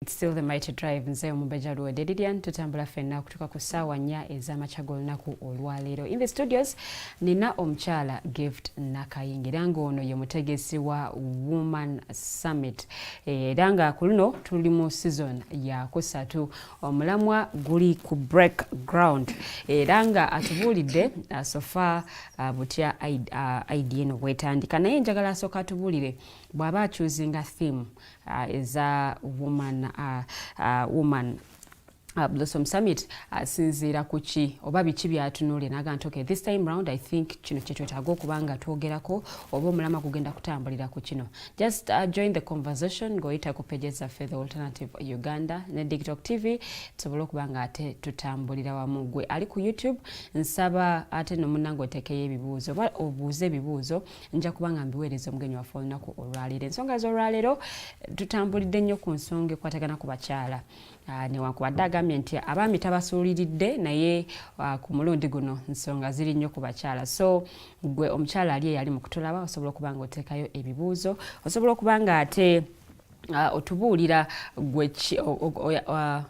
It's still the mighty drive nze omubeja luwede Lilian tutambula fenna kutuka ku ssaawa 4 ez'amakya g'olunaku olwaleero. In the studios nina omukyala Gift Nakayingira ng'ono ye mutegesi wa Woman Summit era nga ku luno tuli mu season ya kusatu omulamwa guli ku break ground era nga atubuulidde sofa butya idea eno bwetandika naye njagala asooka atubuulire bw'aba achuuzinga theme eza woman Blossom Summit sinzira kuchi oba biki byatunuulira naga okay, this time round I think kino kyetwetaaga okubanga twogerako oba omulama kugenda kutambulira ku kino. Just join the conversation goyita ku pages zaffe The Alternative Uganda ne TikTok TV tusobole okubanga ate tutambulira wamu. Gwe ali ku YouTube nsaba ate nomunango otekeyo ebibuuzo oba obuuze ebibuuzo nja kubanga mbiweereza omugenyi waffe olunaku olwaleero. Ensonga z'olwaleero tutambulidde nnyo ku nsonga ekwatagana ku bakyala. Newankubadde agambye nti abaami tabasuuliridde naye ku mulundi guno nsonga ziri nnyo ku bakyala. So gwe omukyala ali eyali mu kutulaba osobola okubanga oteekayo ebibuuzo osobola okubanga ate otubuulira gwe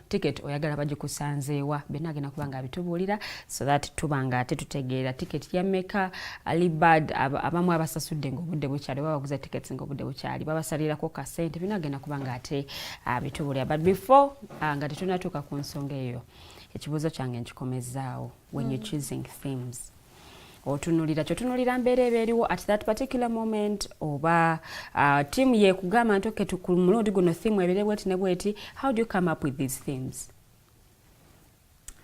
ticket oyagala bagikusanzeewa benna agenda kubanga abitubuulira so that tubanga ate tutegeera ticket ya meka alibad abamu abasasudde ng'obudde bukyali babaguza tickets ng'obudde bukyali babasalirako ka ssente bino agenda kubanga ate abitubuulira. But before nga tetunatuuka ku nsonga eyo ekibuuzo kyange nkikomezaawo when you're choosing themes otunulira kyotunulira mbeera ebeeriwo at that particular moment oba team ye kugamba nti okay ku mulundi guno theme ebeere bweti ne bweti. How do you come up with these themes?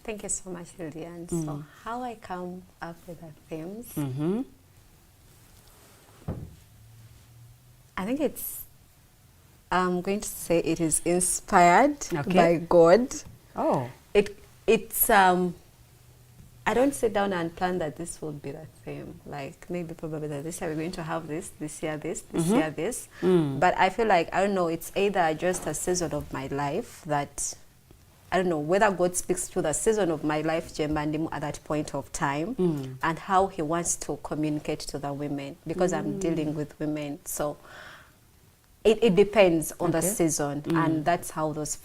Thank you so much, Lilian. So how I come up with the themes, I think I'm going to say it is inspired by God. Oh. It's I don't sit down and plan that this will be the theme. Like maybe probably that this year we're going to have this year this year this. But I feel like, I don't know, it's either just a season of my life that, I don't know, whether God speaks to the season of my life at that point of time and how he wants to communicate to the women because I'm dealing with women. So it depends on the season and that's how those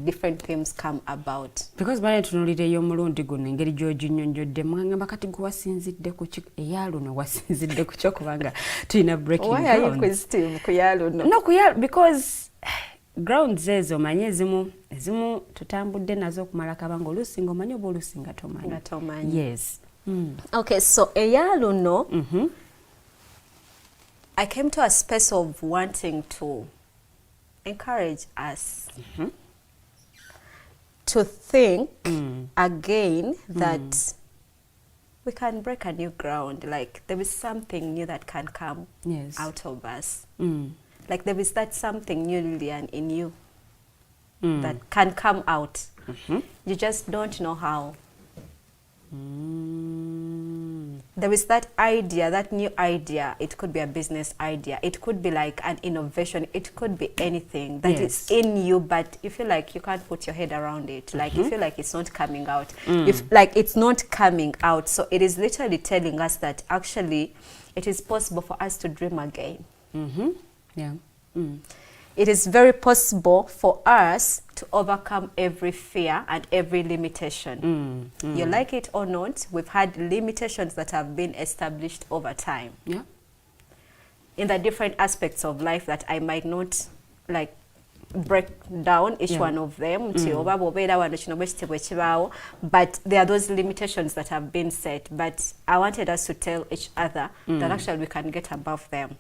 different themes come about. Because bale tunulireyo omulundi guno engeri gy'oginnyonnyodde mwangamba kati gwe wasinzidde ku ki eyaluno wasinzidde ku kyo kubanga tulina breaking ground. Why are you inquisitive ku yaluno? No ku yaluno because grounds ezo manye ezimu tutambudde nazo okumala kabanga oluusi ng'omanyi oba oluusi nga tomanyi. Yes. Okay, so eyaluno I came to a space of wanting to encourage us to think again that we can break a new ground. Like there is something new that can come out of us. Like there is that something new, Lilian, in you that can come out. You just don't know how. There is that idea, that new idea. It could be a business idea. It could be like an innovation. It could be anything that is in you, but you feel like you can't put your head around it. Like you feel like it's not coming out. If like it's not coming out. So it is literally telling us that actually it is possible for us to dream again. Yeah. It is very possible for us to overcome every fear and every limitation. You like it or not, we've had limitations that have been established over time. Yeah. In the different aspects of life that I might not like break down each one of them. But there are those limitations that have been set. But I wanted us to tell each other that actually we can get above them.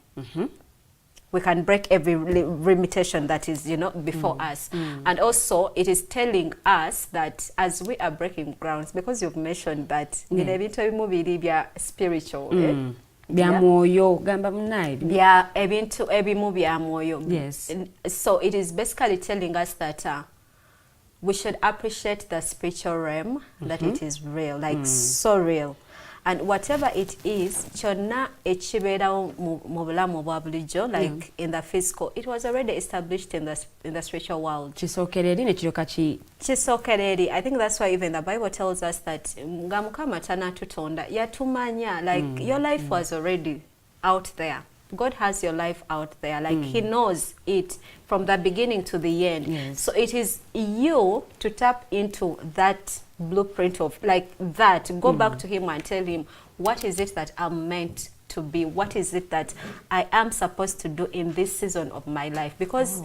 We can break every limitation that is, before us. And also, it is telling us that as we are breaking grounds, because you've mentioned that spiritual, yes. So it is basically telling us that we should appreciate the spiritual realm, that it is real, like so real. And whatever it is, chona echibera mubulamu bwa bulijjo, like in the physical, it was already established in the spiritual world. Chisokereri ne kiroka ki. Chisokereri. I think that's why even the Bible tells us that nga Mukama tana tutonda yatumanya, like your life was already out there. God has your life out there. Like he knows it from the beginning to the end. Yes. So it is you to tap into that blueprint of like that. Go back to him and tell him, what is it that I'm meant to be? What is it that I am supposed to do in this season of my life? Because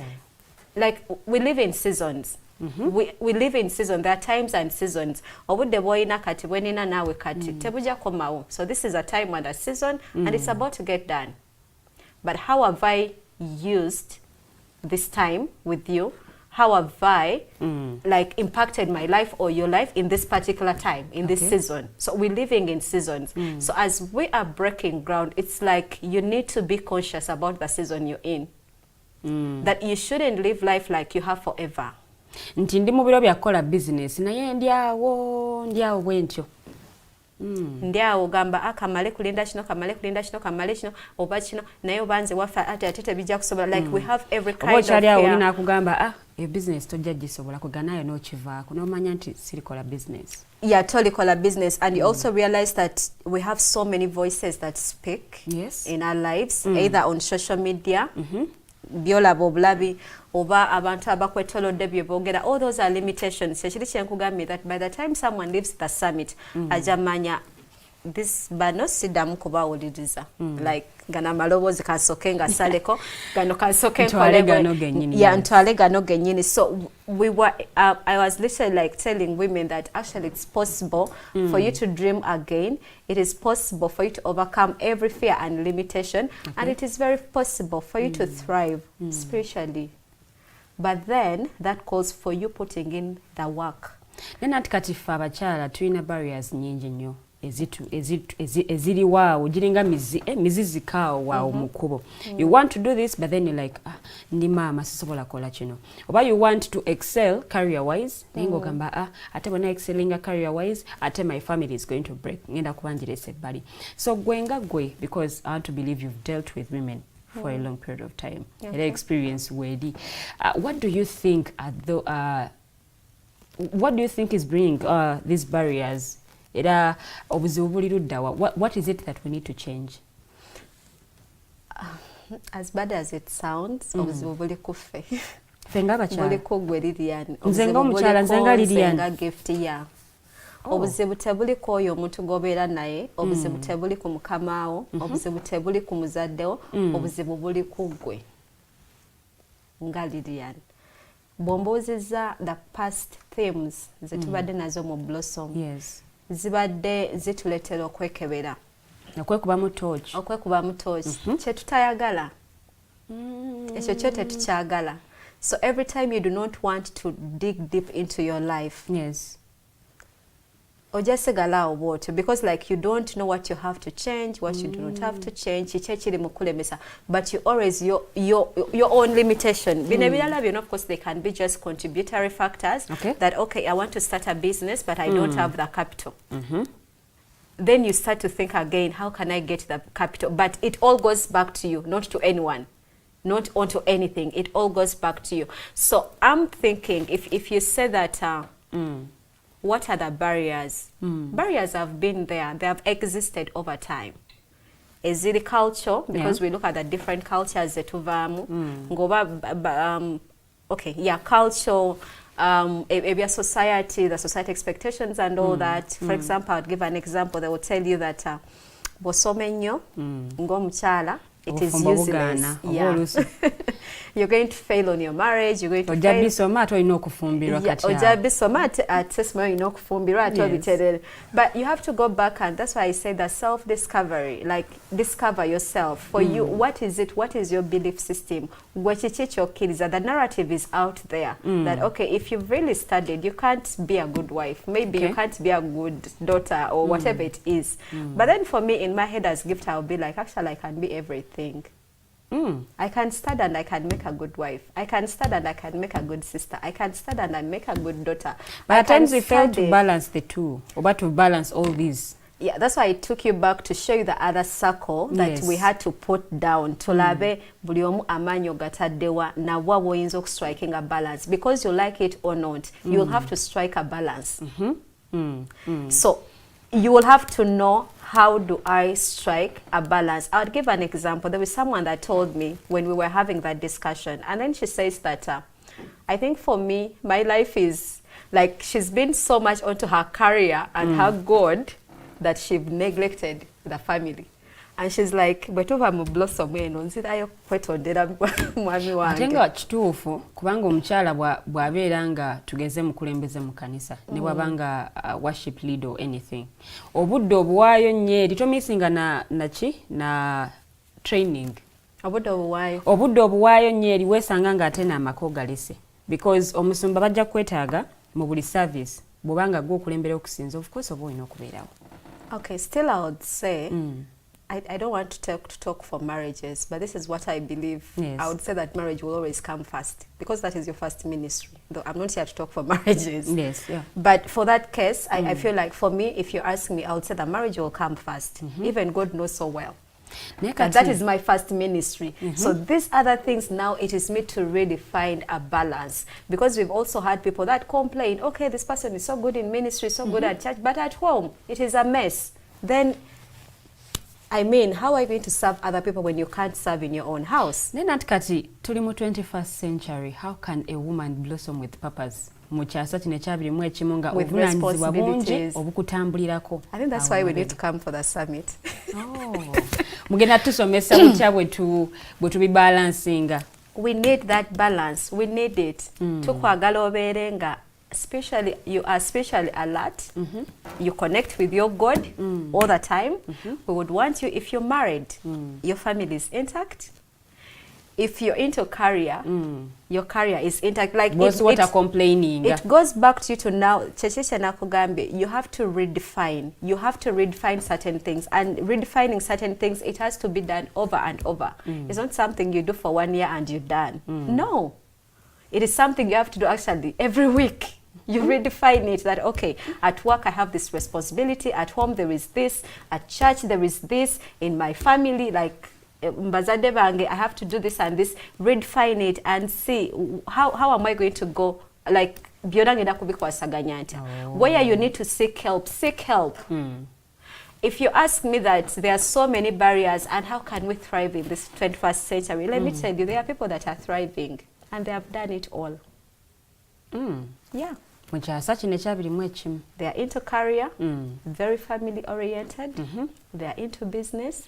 like we live in seasons. We live in seasons. There are times and seasons. So this is a time and a season, and it's about to get done. But how have I used this time with you? How have I like impacted my life or your life in this particular time, in this season? So we're living in seasons. So as we are breaking ground, it's like you need to be conscious about the season you're in. That you shouldn't live life like you have forever. Nti ndi mu biro bya kola business naye ndyawo bwentyo. Ndiawo gamba akamale kulinda kino kamale kino oba kino naye obanze wafa ate bijja kusobola like we have every kind of fear. Obo na kugamba e business tojja gisobola kuganayo no kivaako n'omanya nti sirikola business. Yeah, totally call a business, and you also realize that we have so many voices that speak in our lives, either on social media. Byolaba obulabi oba abantu abakwetolodde bye boogera, all those are limitations. Ekiri kyenkugambye that by the time someone leaves the summit ajamanya this bano siddamu kubawuliriza like gana maloboozi kansooke nga saleko gano kansooke ntwale gano gennyini. So we were I was literally like telling women that actually it's possible for you to dream again. It is possible for you to overcome every fear and limitation, and it is very possible for you to thrive spiritually. But then that calls for you putting in the work. Then at katifa abakyala tulina barriers nyingi nnyo eziriwaawo giringa mizizikaawo waawo mukubo. You want to do this, but then you're like, ndi maama sisobola kola kino. Oba you want to excel career wise, naye ng'ogamba ate bwena excellinga career wise, ate my family is going to break. Ngenda kubanjiresa ebbali. So gwenga gwe, because I want to believe you've dealt with women for a long period of time. Era experience wedi. What do you think what do you think is bringing these barriers? What is it that we need to change? As bad as it sounds, obuzibu kuffe. Fenga bakyala. Gwe Lilian. Nzenga omukyala nzenga Lilian. Nzenga gift ya. Obuzibu tebuli k'oyo omuntu gobeera naye, obuzibu tebuli ku mukamaawo, obuzibu tebuli ku muzaddewo, obuzibu buli ku ggwe nga Lilian. Bw'ombuuzizza the past themes ze tubadde nazo mu Blossom. Yes. Zibadde zituleetera okwekebera. Okwekubamu torch. Okwekubamu torch. Kye tutayagala. Ekyo kyo tetukyagala. So every time you do not want to dig deep into your life. Yes. Ojasigala obwotyo, because like you don't know what you have to change, what you do not have to change, kiri mukulemesa, but you always your own limitation. Bino ebirala byonna, of course they can be just contributory factors that okay, I want to start a business but I don't have the capital. Then you start to think again, how can I get the capital? But it all goes back to you, not to anyone, not onto anything. It all goes back to you. So I'm thinking if you say that what are the barriers? Barriers have been there. They have existed over time. Is it culture? Because we look at the different cultures that culture, society, the society expectations and all that. For example, I'll give an example. They will tell you that bosomenyo ngomuchala, it is useless. Yeah. You're going to fail on your marriage, you're going to fail. But you have to go back, and that's why I say that self-discovery, like discover yourself. For you, what is it? What is your belief system? The narrative is out there that, okay, if you've really studied, you can't be a good wife. Maybe you can't be a good daughter or whatever it is. But then for me, in my head as gift, I'll be like, actually, I can be everything. I can study and I can make a good wife. I can study and I can make a good sister. I can study and I make a good daughter. But at times we fail to balance the two, or to balance all these. Yeah, that's why I took you back to show you the other circle that we had to put down. Tulabe buli omu amanyo gataddewa na wa woyinza okustriking a balance. Because you like it or not, you'll have to strike a balance. So you will have to know, how do I strike a balance? I would give an example. There was someone that told me when we were having that discussion, and then she says that I think for me, my life is like, she's been so much onto her career and her God that she neglected the family. And she's like, bwetuva mu blossom eno nzirayo kwetondera mwami wange. Ate nga kituufu kubanga omukyala bw'abeera nga tugeze mukulembeze mu kanisa ne bw'abanga worship leader or anything, obudde obuwaayo nnyo eri tomisinga na training. Obudde obuwaayo nnyo eri weesanga ng'ate n'amaka ogalese, because omusumba bajja kwetaaga mu buli service bw'obanga gwe okulembera okusinza, of course oba olina okubeerawo. Okay, still I would say, I don't want to talk for marriages, but this is what I believe. Yes. I would say that marriage will always come first, because that is your first ministry. Though I'm not here to talk for marriages. Yes, yeah. But for that case, I feel like for me, if you ask me, I would say that marriage will come first. Even God knows so well. That is my first ministry. So these other things now, it is me to really find a balance, because we've also had people that complain, okay, this person is so good in ministry, so good at church, but at home it is a mess. Then I mean, how are you going to serve other people when you can't serve in your own house? Then at Kati, tuli mu 21st century, how can a woman blossom with purpose? Mukyasa kino ekyabirimu ekimu nga obuvunaanyizibwa bungi obukutambulirako. I think that's why we need to come for the summit. Mugenda tusomesa butya bwe tubibalansinga. We need that balance. We need it. Tukwagala obeere nga you are spiritually alert. You connect with your God all the time. We would want you, if you're married, your family is intact. If you're into career, your career is intact. Like complaining. It goes back to you to now. You have to redefine. You have to redefine certain things, and redefining certain things, it has to be done over and over. It's not something you do for 1 year and you're done. No, it is something you have to do actually every week. You redefine it that, okay, at work I have this responsibility, at home there is this, at church there is this, in my family, like I have to do this and this. Redefine it and see how am I going to go, like where you need to seek help, seek help. If you ask me that there are so many barriers and how can we thrive in this 21st century, let me tell you, there are people that are thriving and they have done it all. Yeah. They are into career, very family oriented, they are into business,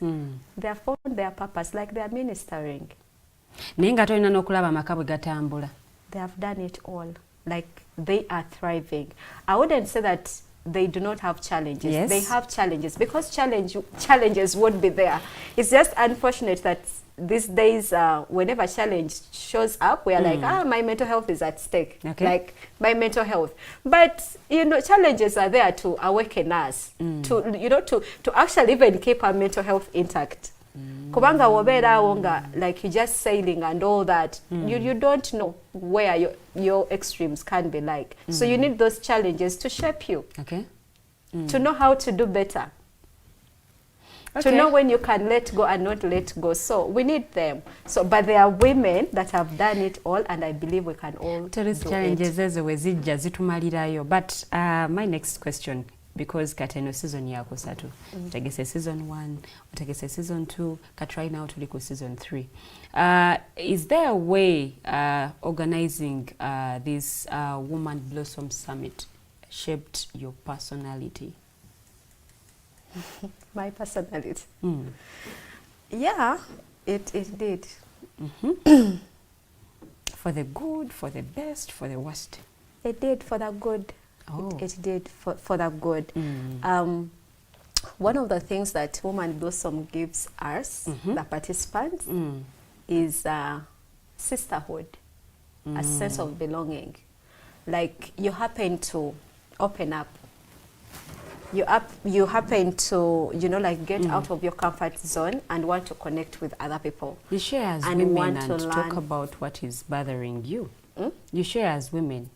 they have found their purpose, like they are ministering. They have done it all, like they are thriving. I wouldn't say that they do not have challenges. Yes. They have challenges, because challenges won't be there. It's just unfortunate that these days, whenever challenge shows up, we are like, my mental health is at stake. Okay. Like my mental health. But you know, challenges are there to awaken us, to actually even keep our mental health intact. Kubanga wobera wonga, like you just sailing and all that, you don't know where your extremes can be like. So you need those challenges to shape you. Okay. To know how to do better. Okay. To know when you can let go and not let go. So we need them. So, but there are women that have done it all, and I believe we can all do it. But my next question, because kateno season yako satu, utagese season 1, utagese season 2, katry now tuliko season 3. Is there a way organizing this Woman Blossom Summit shaped your personality? My personality? Yeah, it did. For the good, for the best, for the worst? It did, for the good. Oh. It did for the good. One of the things that Woman Blossom gives us, the participants, is sisterhood, a sense of belonging. Like you happen to open up. You happen to, like get out of your comfort zone and want to connect with other people. You share as women and talk about what is bothering you. You share as women.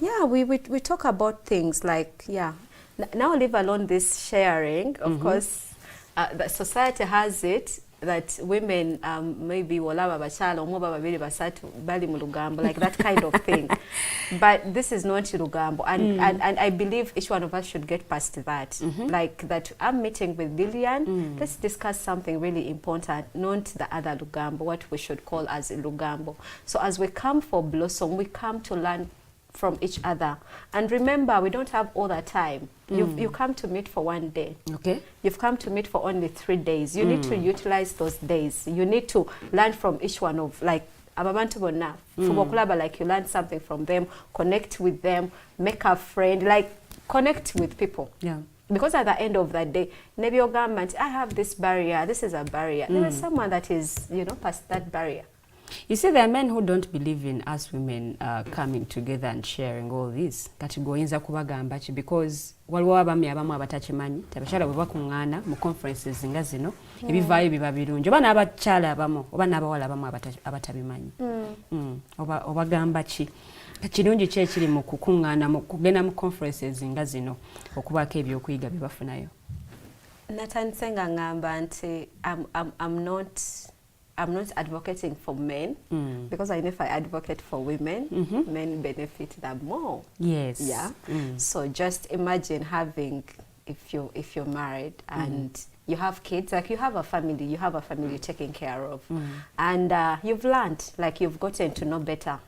Yeah, we talk about things like, now leave alone this sharing. Of course, the society has it. that women maybe wolaba bachala omoba babiri basatu bali mu lugambo, like that kind of thing. But this is not lugambo, and I believe each one of us should get past that. Like that, I'm meeting with Lillian, let's discuss something really important, not the other lugambo, what we should call as lugambo. So as we come for Blossom, we come to learn from each other, and remember, we don't have all the time. You come to meet for 1 day. Okay. You've come to meet for only 3 days. You need to utilize those days. You need to learn from each one of, like, ababantu bonna fubokulaba, like you learn something from them, connect with them, make a friend, like connect with people. Yeah. Because at the end of that day, maybe your government, I have this barrier, this is a barrier. There is someone that is, you know, past that barrier. You see, there are men who don't believe in us women coming together and sharing all this. Kati goyinza kubagamba ki, because waliwo abami abamu abatakimanyi tabachala bwe bakungana mu conferences nga zino ebivaayo biba birungi oba n'abakyala abamu oba n'abawala abamu abatabimanyi. Obagamba ki kirungi ki ekiri mu kukungana mu kugenda mu conferences nga zino okubaako ebyokuyiga bye bafunayo? Natandise nga ngamba nti I'm not advocating for men, because I know if I advocate for women, men benefit them more. Yes. Yeah. So just imagine having, if you're married and you have kids, like you have a family you're taking care of, and you've learned, like you've gotten to know better.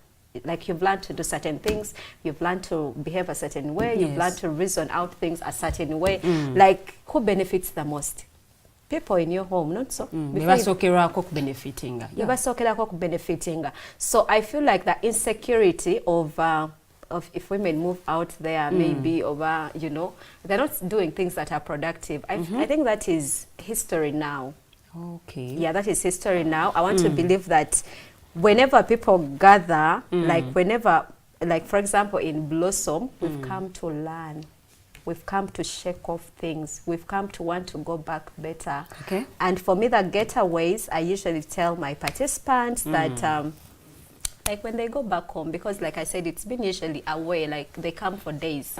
Like you've learned to do certain things, you've learned to behave a certain way, you've learned to reason out things a certain way. Like, who benefits the most? People in your home, not so. Benefiting. So I feel like the insecurity of if women move out there, maybe over, you know, they're not doing things that are productive. I think that is history now. Okay. Yeah, that is history now. I want to believe that whenever people gather, like for example, in Blossom, we've come to learn. We've come to shake off things. We've come to want to go back better. Okay. And for me, the getaways, I usually tell my participants that, like when they go back home, because like I said, it's been usually away, like they come for days.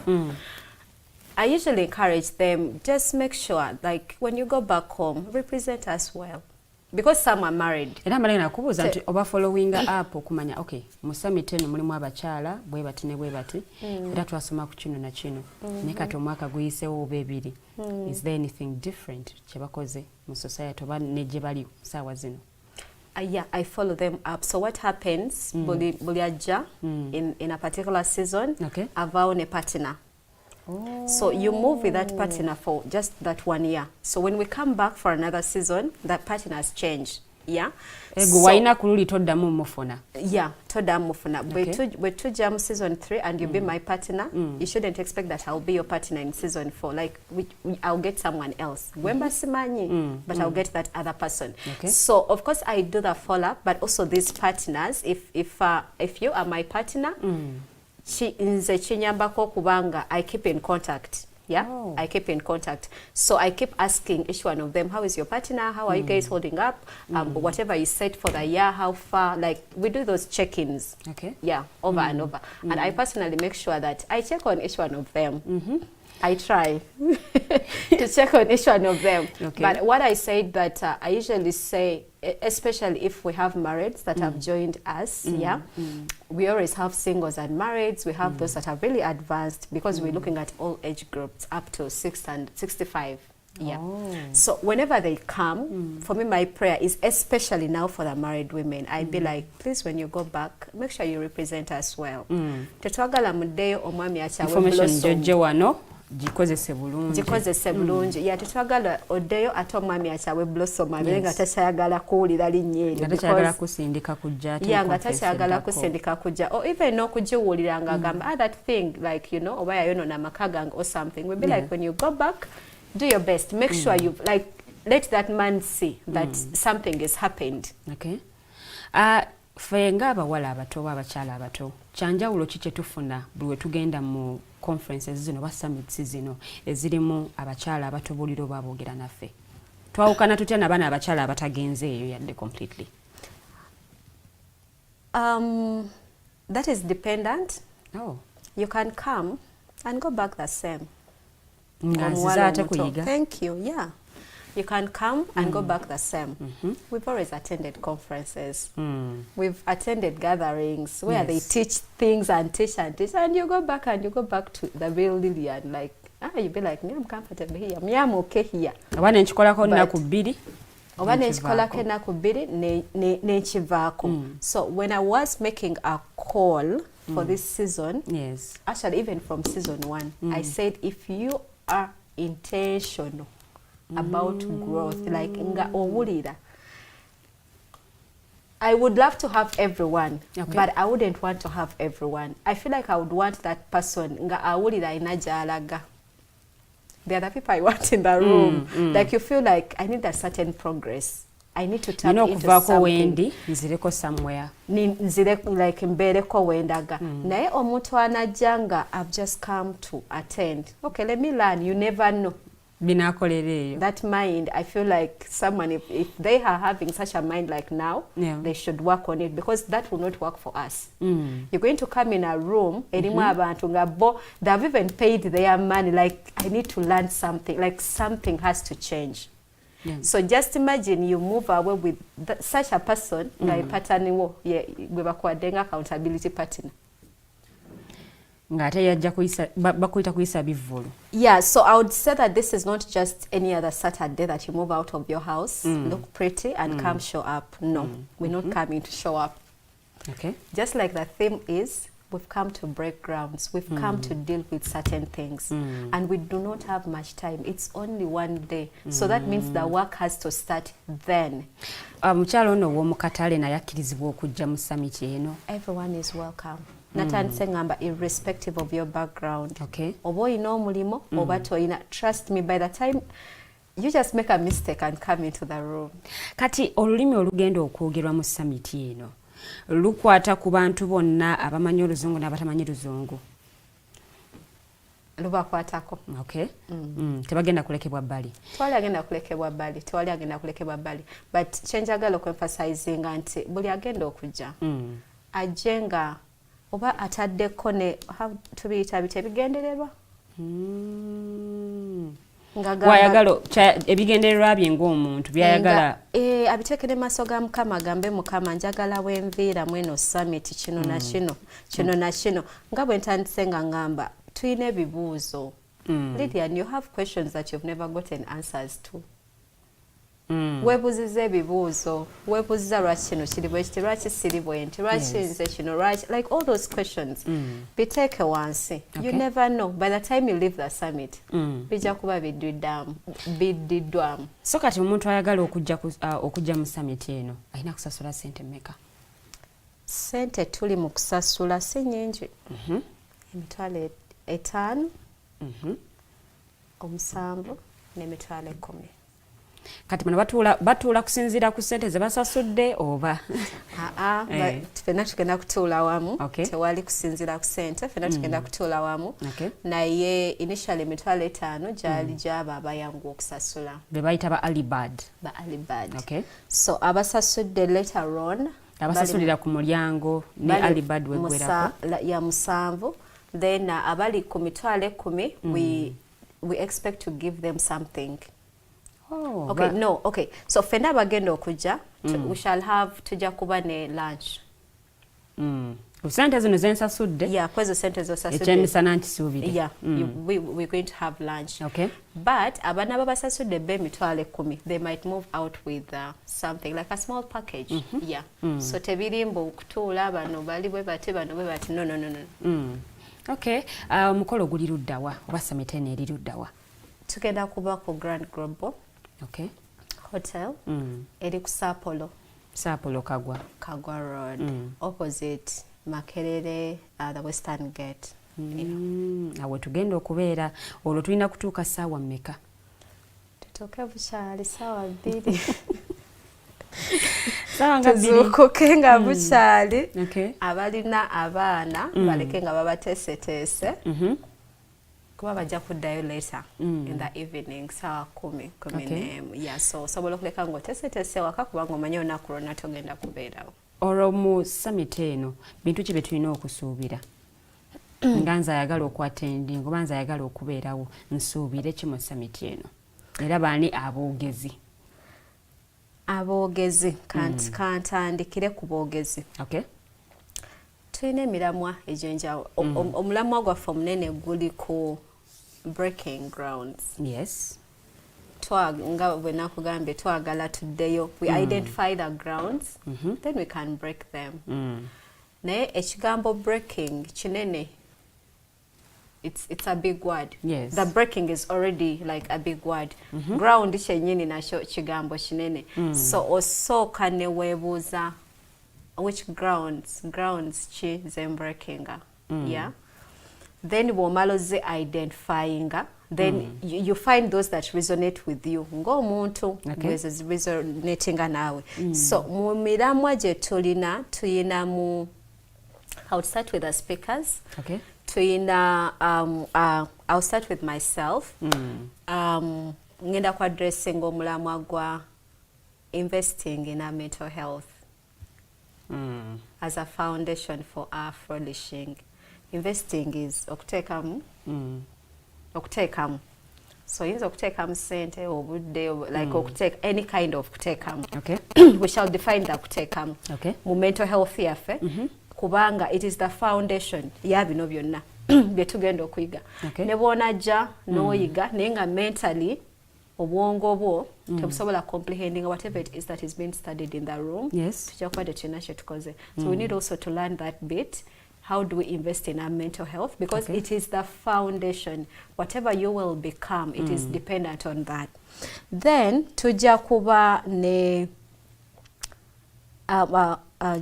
I usually encourage them, just make sure, like when you go back home, represent us well. Because some are married. Era malina kubuza nti oba following up okumanya, okay, mu summit eno mulimu abachala bwe bati ne bwe bati era twasoma ku kino na kino ne kati omwaka guyisewo obebiri. Is there anything different kyebakoze mu society oba ne gye bali saawa zino? Yeah, I follow them up. So what happens, buliaja in a particular season, avao ne partner. So you move with that partner for just that 1 year. So when we come back for another season, that partner has changed. Yeah. Waina kululi toda mufuna. Yeah, toda mufuna. We to jam season 3 and you be my partner. You shouldn't expect that I'll be your partner in season 4. Like I'll get someone else. But I'll get that other person. Okay. So of course I do the follow up, but also these partners. If you are my partner. I keep in contact. Yeah, I keep in contact. So I keep asking each one of them, how is your partner? How are you guys holding up? Whatever you said for the year, how far? Like we do those check-ins. Okay. Yeah, over and over. And I personally make sure that I check on each one of them. I try to check on each one of them. Okay. But what I said that I usually say, especially if we have marrieds that have joined us, we always have singles and marrieds. We have those that are really advanced because we're looking at all age groups up to 60 and 65. Yeah. So whenever they come, for me, my prayer is, especially now for the married women, I'd be like, please, when you go back, make sure you represent us well. Gikozese bulungi. Ya tetwagala odeyo ate omwami akyawe Blossom abe nga takyayagala kuwulira linnya eryo. Takyayagala kusindika kujja ate. Yeah, nga takyayagala kusindika kujja. Or even n'okugiwulira nga agamba, that thing, like, you know, oba yayonoona amaka gange or something. We'll be like, when you go back, do your best. Make sure you, like, let that man see that something has happened. Okay. Ffe ng'abawala abato oba abakyala abato, kyanjawulo ki kye tufuna buli we tugenda mu conferences zino ba summits zino ezirimu abakyala abatubulira oba aboogera naffe? Twawukana tutya n'abaana abakyala abatagenze eyo yadde completely? That is dependent. Oh. You can come and go back the same. Nziza ate kuyiga. Thank you, yeah. You can come and go back the same. We've always attended conferences. We've attended gatherings where they teach things and teach, and you go back to the real Lillian. Like, you'd be like, I'm comfortable here. I'm okay here. Oba nenchikolako nnaku bbiri. Oba nenchikolako ennaku bbiri nenchivaako. So when I was making a call for this season, actually even from season 1, I said if you are intentional about growth, like nga owulira, I would love to have everyone, but I wouldn't want to have everyone. I feel like I would want that person nga awulira ina jalaga. The other people I want in the room, like you feel like I need a certain progress. I need to tap into something. Nzireko somewhere. Like mbereko wendaga. Naye omuntu anajanga, I've just come to attend. Okay, let me learn. You never know. That mind, I feel like someone, if they are having such a mind like now, they should work on it, because that will not work for us. You're going to come in a room, they've even paid their money, like, I need to learn something, like something has to change. So just imagine you move away with such a person, like accountability partner. Yeah, so I would say that this is not just any other Saturday that you move out of your house, look pretty, and come show up. No, we're not coming to show up. Okay. Just like the theme is, we've come to break grounds. We've come to deal with certain things. And we do not have much time. It's only one day. So that means the work has to start then. Everyone is welcome. Natandise ngamba irrespective of your background. Okay. Oba oyina omulimo, oba toyina. Trust me, by the time you just make a mistake and come into the room. Kati olulimi olugenda okwogerwa mu summit eno lukwata ku bantu bonna abamanyi oluzungu n'abatamanyi luzungu. Lubakwatako. Okay. Tebagenda kulekebwa bbali. Tewali agenda kulekebwa bbali. But kyenjagala okemphasizing nti buli agenda okujja. Ajenga oba ataddeko ne tubiyita bitebigendererwa. Wayagalo ebigendererwa bye ng'omuntu byayagala abitekere maaso ga Mukama, gambe Mukama njagala wenviira mweno summit kino na kino nga bwe ntandise nga ngamba tuyina ebibuuzo. Lydian, you have questions that you've never gotten answers to. Webuziza ebibuuzo, webuziza lwaki kino kiri bwe kiti, lwaki siri bwe nti, lwaki nze kino, lwaki, like all those questions. Biteeke wansi. You never know. By the time you leave the summit, bijja kuba biddiddwamu. So kati omuntu ayagala okujja mu summit eno alina kusasula ssente mmeka? Ssente tuli mu kusasula si nnyingi. Emitwalo 5, 7 n'emitwalo 10. Kati bano batuula kusinziira ku ssente ze basasudde oba? Ffenna tugenda kutuula wamu. Tewali kusinziira ku ssente, ffenna tugenda kutuula wamu. Naye initially emitwalo 5 gyali gy'abo abayangu okusasula. Be bayita ba early bird. So abasasudde later on, abasasulira ku mulyango ne early bird weggwerako ya 7. Then abali ku mitwalo 10, we expect to give them something. So fena bagenda okujja, we shall have tujja kuba ne lunch. Sente zino zensasudde? Kwezo sente zosasudde. Ekyemisana nkisuubire. We're going to have lunch. But abana babasasudde b'emitwalo 10, they might move out with something like a small package. So tebirimba okutuula bano bali bwe bati bano bwe bati. No. Okay. Omukolo guli luddawa oba summit eno eri luddawa? Tugenda kuba ku Grand Global Hotel eri ku Sapolo Kagwa Road, opposite Makerere, the Western Gate. Awe tugenda okubeera olwo tulina kutuuka ssaawa mmeka? Tutuuke bukyali ssaawa 2. Tuzuukuke nga bukyali. Abalina abaana baleke nga babateeseteese. Kuba bajja kuddayo later in the evening, saa 10. So osobola okuleka ng'oteeseteese waka kubanga omanyi olunaku lwonna togenda kubeerawo. Olwo mu summit eno bintu ki bye tulina okusuubira? Nga nze ayagala okuattendinga oba nze ayagala okubeerawo, nsuubire ki mu summit eno? Era bani aboogezi? Aboogezi kantandikire ku boogezi. Okay. Tuyina emiramwa egy'enjawulo. Omulamwa gwaffe omunene guli ku breaking grounds. Yes. Nga bwe nakugambye twagala tuddeyo. We identify the grounds, then we can break them. Naye ekigambo breaking kinene. It's a big word. Yes. The breaking is already like a big word. Ground kyennyini nakyo kigambo kinene. So osooka ne weebuuza which grounds ki ze breakinga. Yeah. Then bw'omala ze identifyinga, then you find those that resonate with you ng'omuntu bweze resonatinga naawe. So mu miramwa gye tuyina mu, I'll start with the speakers. Okay. I'll start with myself. Ngenda ku addressing omulamwa gwa investing in our mental health as a foundation for our flourishing. Investing is okuteekamu. So yinza okuteekamu sente obudde, like okuteeka any kind of kuteekamu. Okay. We shall define that kuteekamu. Okay. Mu mental health yaffe. Kubanga it is the foundation ya bino byonna bye tugenda okuyiga. Okay. Ne bw'onajja n'oyiga naye nga mentally obwongo bwo tebusobola comprehending whatever it is that is being studied in the room. Yes. Tujja kuba tekirina kye tukoze. So we need also to learn that bit. How do we invest in our mental health? Because it is the foundation. Whatever you will become, it is dependent on that. Then tujja kuba ne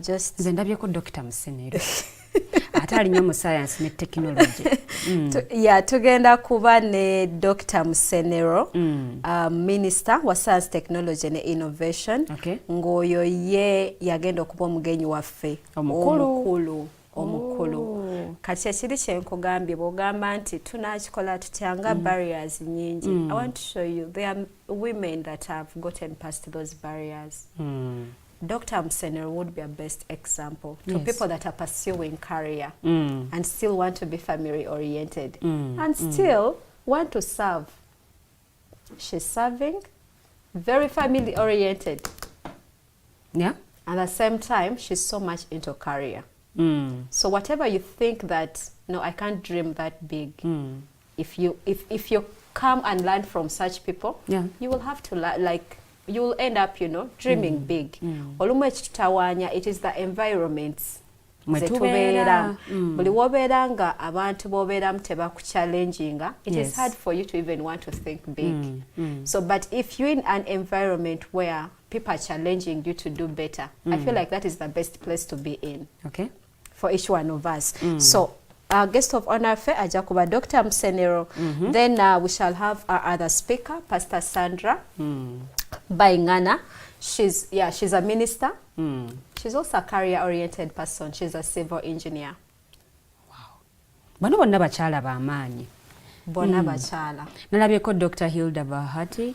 just nze ndabyeko Dr. Musenero ate alinnyo mu science ne technology. Tugenda kuba ne Dr. Musenero, Minister wa Science, Technology ne Innovation. Okay. Ng'oyo ye yagenda okuba omugenyi waffe omukulu. Kati ekiri kye nkugambye bw'ogamba nti tunakikola tutya nga barriers nyingi. I want to show you there are women that have gotten past those barriers. Dr. Musenero would be a best example to people that are pursuing career and still want to be family oriented and still want to serve. She's serving, very family oriented. Yeah. And at the same time, she's so much into career. So whatever you think that, no, I can't dream that big. If you come and learn from such people, you will have to you will end up, dreaming big. Olumu ekitutawaanya, it is the environments ze tubeeramu. Buli wobeera nga abantu bobeeramu tebakuchallenginga, it is hard for you to even want to think big. So, but if you're in an environment where people are challenging you to do better, I feel like that is the best place to be in. Okay. For each one of us. So, our guest of honor ajja kuba Dr. Musenero. Then we shall have our other speaker, Pastor Sandra Baingana. She's a minister. She's also a career-oriented person. She's a civil engineer. Wow. Bano bonna bakyala b'amaanyi. Bonna bakyala. Nalabyeko Dr. Hilda Bahati.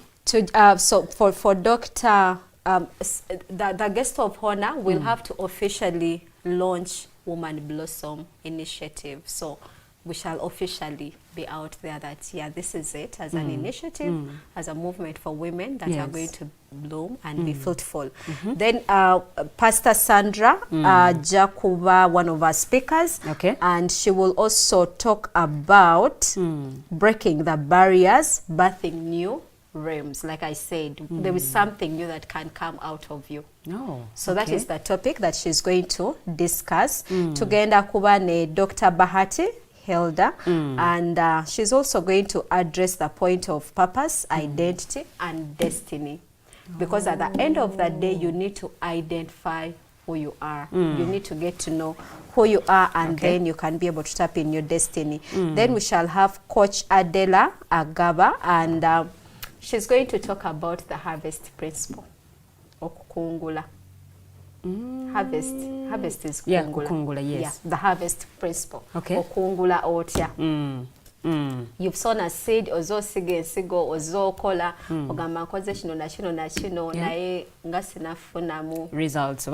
So for Dr. The guest of honor will have to officially launch Woman Blossom Initiative. So we shall officially be out there that, this is it as an initiative, as a movement for women that are going to bloom and be fruitful. Then Pastor Sandra Jakuba, one of our speakers, and she will also talk about breaking the barriers, birthing new realms. Like I said, there is something new that can come out of you. So that is the topic that she's going to discuss. Tugenda kuba ne Dr. Bahati Hilda, and she's also going to address the point of purpose, identity, and destiny. Because at the end of the day, you need to identify who you are. You need to get to know who you are, and then you can be able to tap in your destiny. Then we shall have Coach Adela Agaba, and she's going to talk about the harvest principle. Okukungula. Harvest is kukungula. Kukungula, yes. The harvest principle. Okungula otya. You've sown a seed ozosiga ensigo ozokola ogamba nkoze kino na kino na kino naye nga sinafunamu results.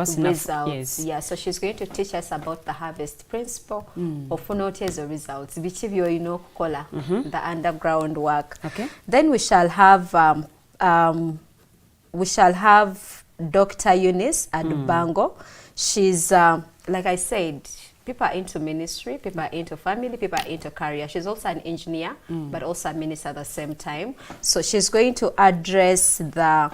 Yes. Yeah, so she's going to teach us about the harvest principle ofuna otya ezo results biki byolina okukola the underground work. Okay. Then we shall have Dr. Eunice Adubango. She's like I said, people are into ministry, people are into family, people are into career. She's also an engineer, but also a minister at the same time. So she's going to address the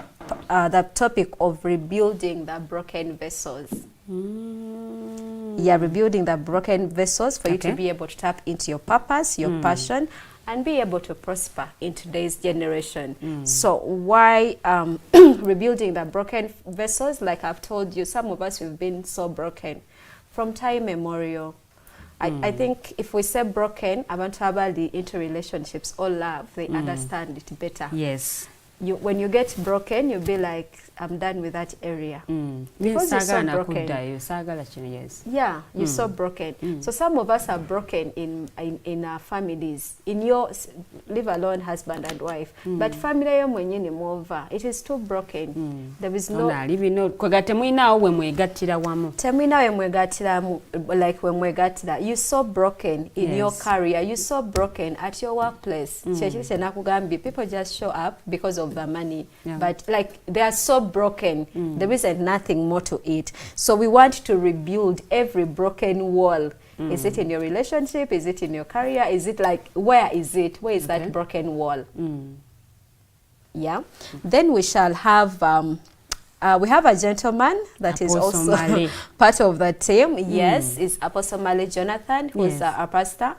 topic of rebuilding the broken vessels. Yeah, rebuilding the broken vessels for you to be able to tap into your purpose, your passion, and be able to prosper in today's generation. So why rebuilding the broken vessels? Like I've told you, some of us, we've been so broken from time immemorial. I think if we say broken, abantu abali into relationships or love, they understand it better. Yes. When you get broken, you'll be like, I'm done with that area. Because you're so broken. Yeah, you're so broken. So some of us are broken in our families. In your, live alone, husband and wife. But family, it is too broken. There is no... like you're so broken in your career. You're so broken at your workplace. People just show up because of the money. But like, they are so broken. There isn't nothing more to it. So we want to rebuild every broken wall. Is it in your relationship? Is it in your career? Is it like, where is it? Where is that broken wall? Yeah. Then we shall have, we have a gentleman that is also part of the team. Yes, is Apostle Male Jonathan, who is a pastor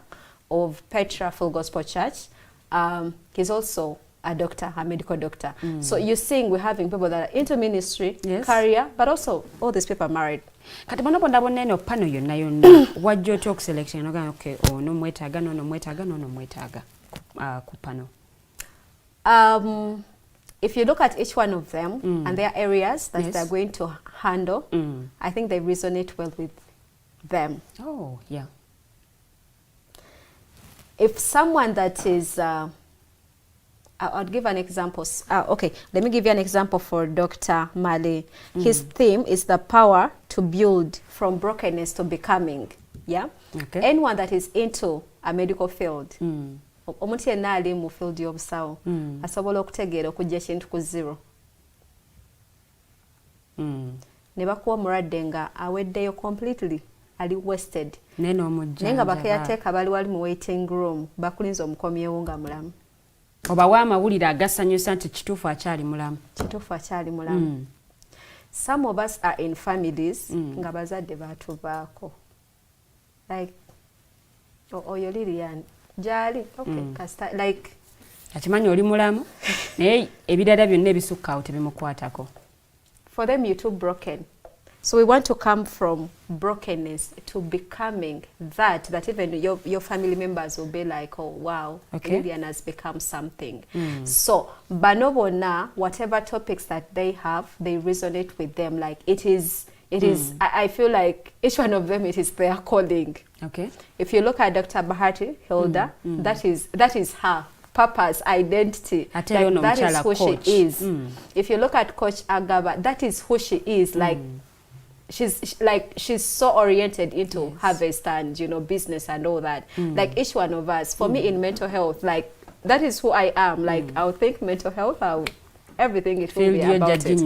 of Petra Full Gospel Church. He's also a doctor, a medical doctor. So you're seeing we're having people that are into ministry, career, but also all these people are married. Kati bonabonda boneno pano yonna yonna wajjo talk selection okay no mwetaga no mwetaga ku pano. If you look at each one of them and their areas that they're going to handle, I think they resonate well with them. Oh, yeah. If someone that is I'll give an example. Okay, let me give you an example for Dr. Male. His theme is the power to build from brokenness to becoming. Yeah? Okay. Anyone that is into a medical field, omuntu yenna ali mu field y'obusawo asobola okutegeera okujja ekintu ku zero. Ne bakuwa omulwadde nga aweddeyo completely, ali wasted. Naye nga bakayateeka bali wali mu waiting room, bakulinza omukomyewo nga mulamu. Oba wa mawulire agasanyusa nti kituufu akyali mulamu. Kituufu akyali mulamu. Some of us are in families nga bazadde baatuvaako. Like, oyo Lilian, jali, okay, kasta, like... Akimanyi oli mulamu, naye ebirala byonna ebisukka awo tebimukwatako. For them, you're too broken. So we want to come from brokenness to becoming that even your family members will be like, oh, wow, Lilian has become something. So, banobona, whatever topics that they have, they resonate with them. Like it is, I feel like each one of them, it is their calling. Okay. If you look at Dr. Bahati Hilda, that is her purpose, identity. Like, that is who she is. If you look at Coach Agaba, that is who she is. Like, she's so oriented into harvest and, you know, business and all that. Like each one of us, for me in mental health, like that is who I am. Like I'll think mental health, everything it will be about it.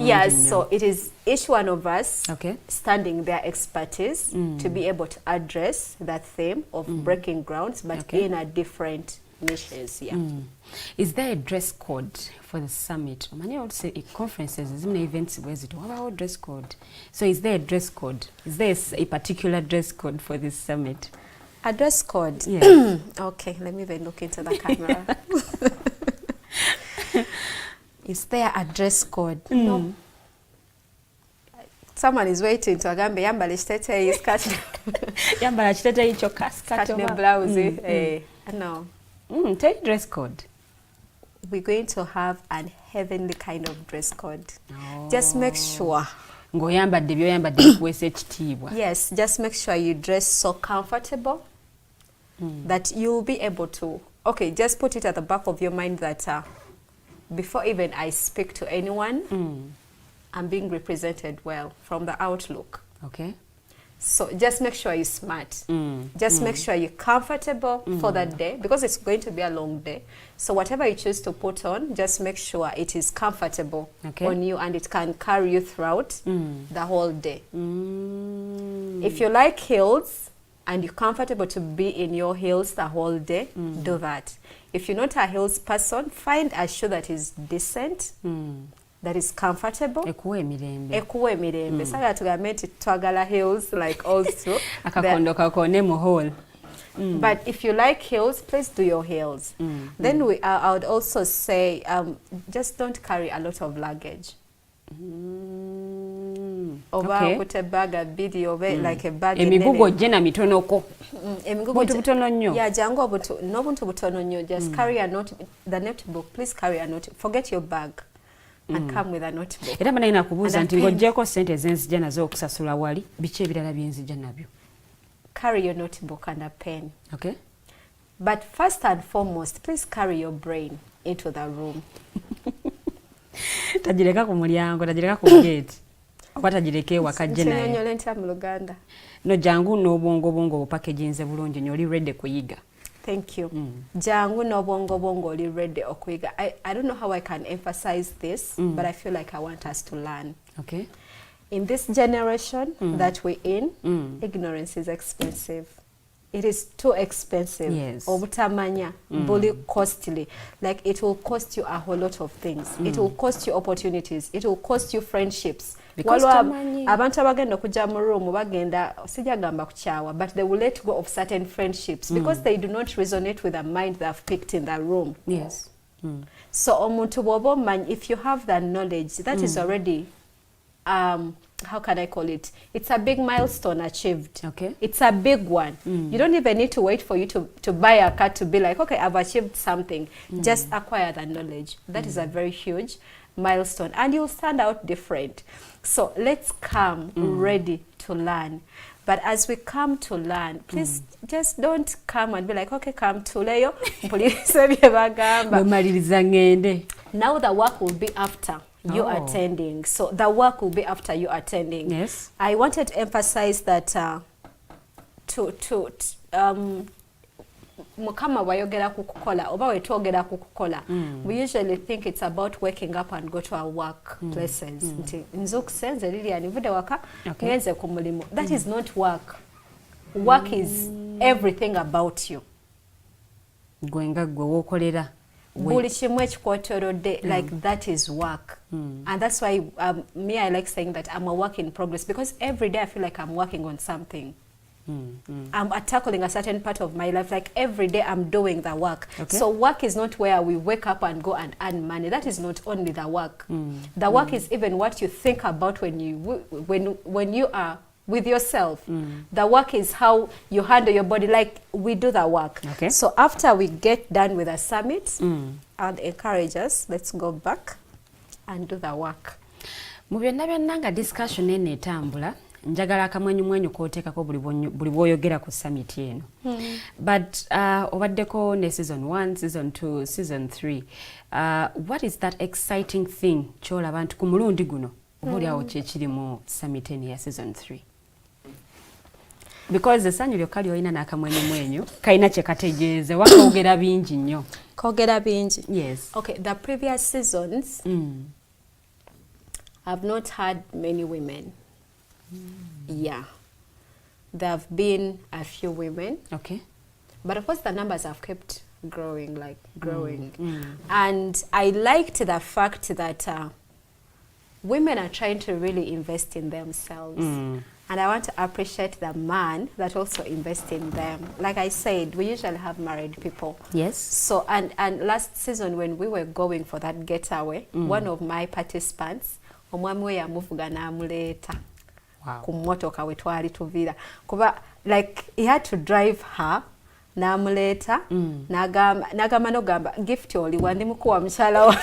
Yes, so it is each one of us standing their expertise to be able to address that theme of breaking grounds, but in a different niches. Yeah. Is there a dress code for the summit? I would say conferences, events, what about dress code? So is there a dress code? Is there a particular dress code for this summit? A dress code? Yeah. Okay, let me even look into the camera. Is there a dress code? No. Someone is waiting to agambe yambala chitete skirt. Yambala chitete icho skirt ne blouse. No. Take dress code. We're going to have a heavenly kind of dress code. Just make sure. Yes, just make sure you dress so comfortable. that you'll be able to, okay, just put it at the back of your mind that before even I speak to anyone, I'm being represented well from the outlook. Okay. So just make sure you're smart. Just make sure you're comfortable for that day, because it's going to be a long day. So whatever you choose to put on, just make sure it is comfortable on you and it can carry you throughout the whole day. If you like heels and you're comfortable to be in your heels the whole day, do that. If you're not a heels person, find a shoe that is decent, that is comfortable. Ekuwe mirembe. Ekuwe mirembe. Saga tugambe nti twagala heels like also. Akakondo kakone mu hole. But if you like heels, please do your heels. Then I would also say just don't carry a lot of luggage. Oba put a bag a bidi oba like a bag. Emigugo jena mitonoko. Emigugo butono nnyo. Yeah, jango buto no buntu butono nnyo. Just carry a note, the notebook. Please carry a note. Forget your bag. And come with a notebook. Era bana kubuuza nti ng'oggyeko ssente ezenzija nazo okusasula wali biki ebirala byenzija nabyo. Carry your notebook and a pen. Okay. But first and foremost, please carry your brain into the room. Tajireka ku mulyango, tajireka ku gate. Oba tajireke ewaka jje naye. Nnyonyola ntya mu Luganda. No jangu n'obwongo packaginze bulungi nyo oli ready kuyiga. Thank you. Jangu n'obwongo oli ready okuyiga. I don't know how I can emphasize this, but I feel like I want us to learn. Okay. In this generation that we're in, ignorance is expensive. It is too expensive. Yes. Obutamanya, bully costly. Like it will cost you a whole lot of things. It will cost you opportunities. It will cost you friendships. Because abantu abagenda okujja mu room bagenda sijagamba kukyawa, but they will let go of certain friendships because they do not resonate with the mind they have picked in the room. Yes. So omuntu bwoba omanyi, if you have that knowledge, that is already how can I call it? It's a big milestone achieved. Okay. It's a big one. You don't even need to wait for you to buy a car to be like, okay, I've achieved something. Just acquire that knowledge. That is a very huge milestone. And you'll stand out different. So let's come ready to learn. But as we come to learn, please just don't come and be like, okay, come to Leo. Now the work will be after you attending. So the work will be after you attending. Yes. I wanted to emphasize that mukama wayogera kukukola oba wetwogera kukukola, we usually think it's about waking up and go to our work places. Nti nze okusenze Lilian nvude waka ngenze ku mulimu. That is not work. Work is everything about you. Gwenga gwe wokolera buli kimu ekikwotorodde, like that is work. And that's why me, I like saying that I'm a work in progress, because every day I feel like I'm working on something. I'm tackling a certain part of my life. Like every day I'm doing the work. Okay. So work is not where we wake up and go and earn money. That is not only the work. The work is even what you think about when you are with yourself. The work is how you handle your body. Like we do the work. Okay. So after we get done with the summit, I'd encourage us, let's go back and do the work. Mu byonna byonna nga discussion eno etambula, njagala akamwenyumwenyu kooteekako buli bw'oyogera ku summit eno. But obaddeko ne season 1, season 2, season 3. What is that exciting thing ky'olaba nti ku mulundi guno obaoliawo kyekiri mu summit eno ya season 3? Because essanyu lyokka ly'olina n'akamwenyumwenyu kalina kye kategeeze wakaogera bingi nnyo. Kogera bingi. Yes. Okay, the previous seasons I've not had many women. Yeah, there have been a few women. Okay. But of course the numbers have kept growing, like growing. And I liked the fact that women are trying to really invest in themselves. And I want to appreciate the man that also invests in them. Like I said, we usually have married people. Yes. So, and last season when we were going for that getaway, one of my participants, omwami we yamuvuga n'amuleeta ku mmotoka we twali tuviira. Kuba, like, he had to drive her, n'amuleeta, n'agamba n'ogamba, gift oli wandi mukuwa mukyala wa.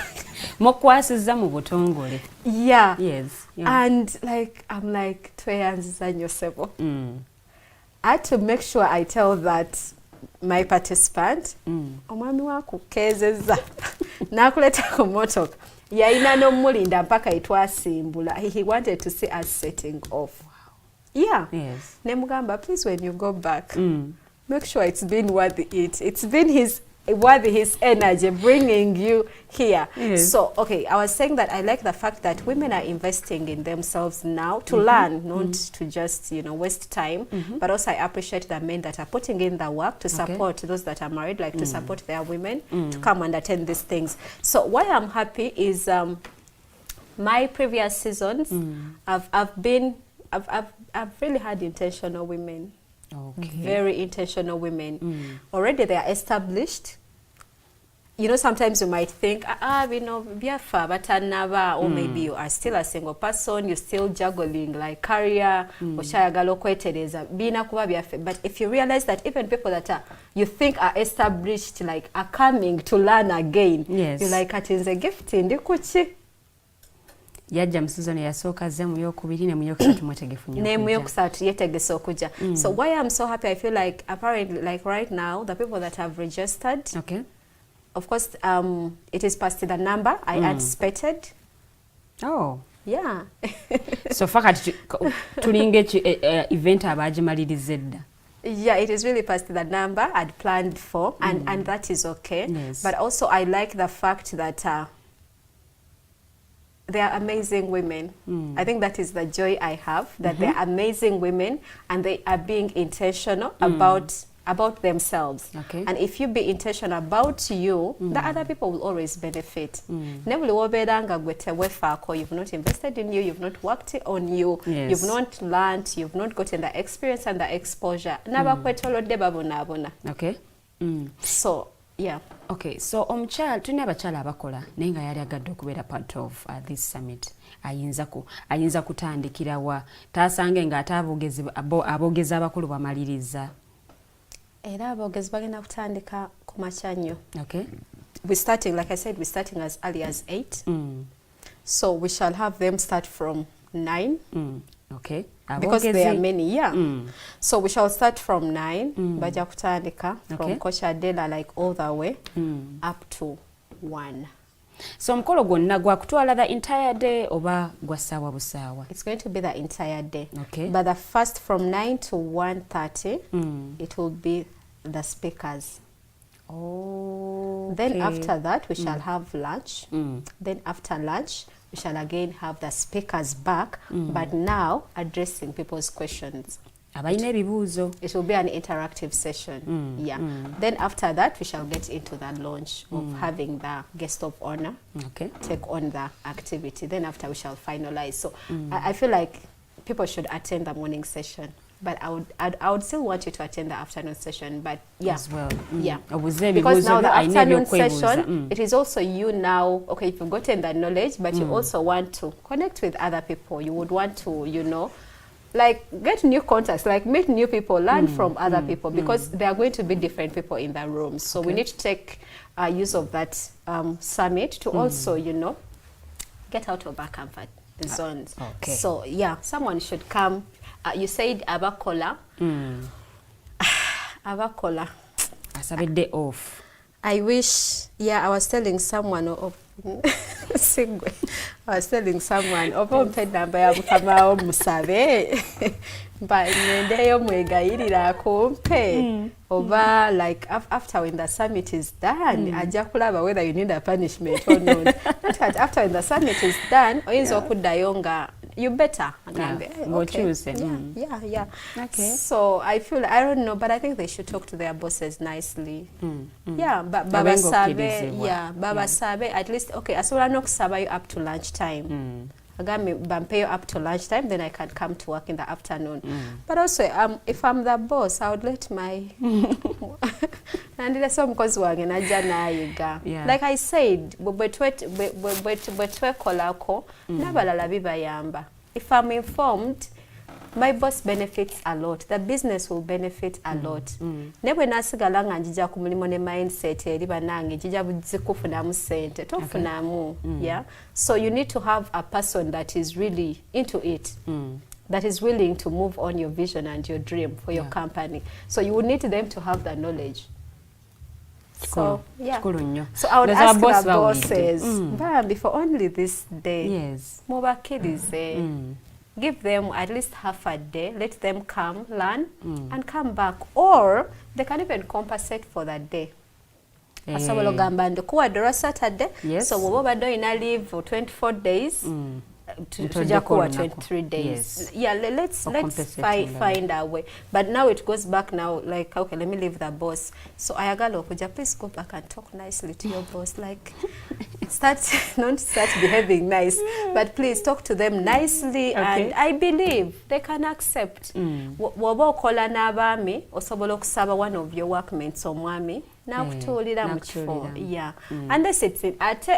Mukwasizza mu butongole. Yeah. Yes. Yeah. And, like, I'm like, tweyanziza nnyo ssebo. I had to make sure I tell that my participant omwami wakukezeza nakuleta ku motoka yalina n'omulinda mpaka itwasimbula. He wanted to see us setting off. Yeah. Yes. Nemugamba, please when you go back make sure it's been worth it. It's been worth his energy bringing you here. Yes. So, okay, I was saying that I like the fact that women are investing in themselves now to learn, not to just, you know, waste time. But also I appreciate the men that are putting in the work to support those that are married, like to support their women to come and attend these things. So why I'm happy is my previous seasons, I've really had intentional women. Okay. Very intentional women. Already they are established. You know, sometimes you might think, we know, or maybe you are still a single person, you're still juggling like career, but if you realize that even people that are, you think are established, like are coming to learn again, you're like, it's a gift in the kuchi. Yajja mu season yasooka ze mu yokubiri ne mu yokusatu mwetegefu nnyo. Ne mu yokusatu yetegese okuja. So why I'm so happy, I feel like apparently like right now the people that have registered, okay, of course it is past the number I anticipated. Oh. Yeah. So fakati tulinge event abagimaliriza edda. Yeah, it is really past the number I'd planned for, and that is okay. Yes. But also I like the fact that they are amazing women. I think that is the joy I have, that they are amazing women and they are being intentional about themselves. Okay. And if you be intentional about you, the other people will always benefit. You've not invested in you, you've not worked on you, you've not learned, you've not gotten the experience and the exposure. Okay. So, yeah. Okay, so omukyala tulina abakyala abakola naye nga yali agadde okubeera part of this summit. Ayinza kutandikira wa taasange ng'ate aboogezi abakulu bamaliriza. Era aboogezi bagenda kutandika ku makya nnyo. Okay. We're starting, like I said, we're starting as early as 8. So we shall have them start from 9. Okay. Because there are many, yeah. So we shall start from 9, baja kutandika from Coach Adela, like all the way up to 1. So mukolo gwonna gwa kutwala the entire day oba gwa ssaawa busaawa? It's going to be the entire day. Okay. But the first from 9 to 1:30, it will be the speakers. Oh. Then after that, we shall have lunch. Then after lunch, we shall again have the speakers back, but now addressing people's questions. It will be an interactive session. Then after that, we shall get into the launch of having the guest of honor take on the activity. Then after, we shall finalize. So I feel like people should attend the morning session. But I would still want you to attend the afternoon session. But yeah, as well. Yeah, because now the afternoon session, it is also you now. Okay, if you've gotten that knowledge, but you also want to connect with other people. You would want to, you know, like get new contacts, like meet new people, learn from other people, because there are going to be different people in the room. So we need to take use of that summit to also, you know, get out of our comfort zones. Okay. So yeah, someone should come. You said abakola. Abakola. As a day off. I wish, yeah, I was telling someone of I was telling someone of number ya mukama omusabe but ndendeyo mwegayirira kumpe over like after when the summit is done ajja kulaba whether you need a punishment or not. After when the summit is done oyinza okuddayo nga you better go choose. Yeah. Okay. So I feel, I don't know, but I think they should talk to their bosses nicely. Yeah, but Baba Sabe, Baba Sabe, at least, okay, asobola n'okusaba you up to lunchtime. Agambe bampe you up to lunchtime, then I can come to work in the afternoon. But also, if I'm the boss, I would let my nandile so mukozi wange najja nayiga. Like I said, bwe twekolako n'abalala bibayamba. If I'm informed, my boss benefits a lot. The business will benefit a lot. Nebwe nasigala nga njija ku mulimo ne mindset eri banange njija buzikufunamu sente tofunamu. Yeah. So you need to have a person that is really into it. that is willing to move on your vision and your dream for your company. So you would need them to have the knowledge. So yeah. So I would ask the bosses, before only this day, Moba kiddies, give them at least half a day, let them come, learn, and come back. Or they can even compensate for that day. Asobola ogamba ndikuwa Saturday, so woba do ina leave for 24 days. To kuwa 23 days. Yeah, let's find our way. But now it goes back now, like, okay, let me leave the boss. So ayagala okuja, please go back and talk nicely to your boss. Like, don't start behaving nice, but please talk to them nicely, and I believe they can accept. Woba okola n'abaami, osobola okusaba one of your workmates omwami, now kutulira mu kifo. Yeah. Unless it's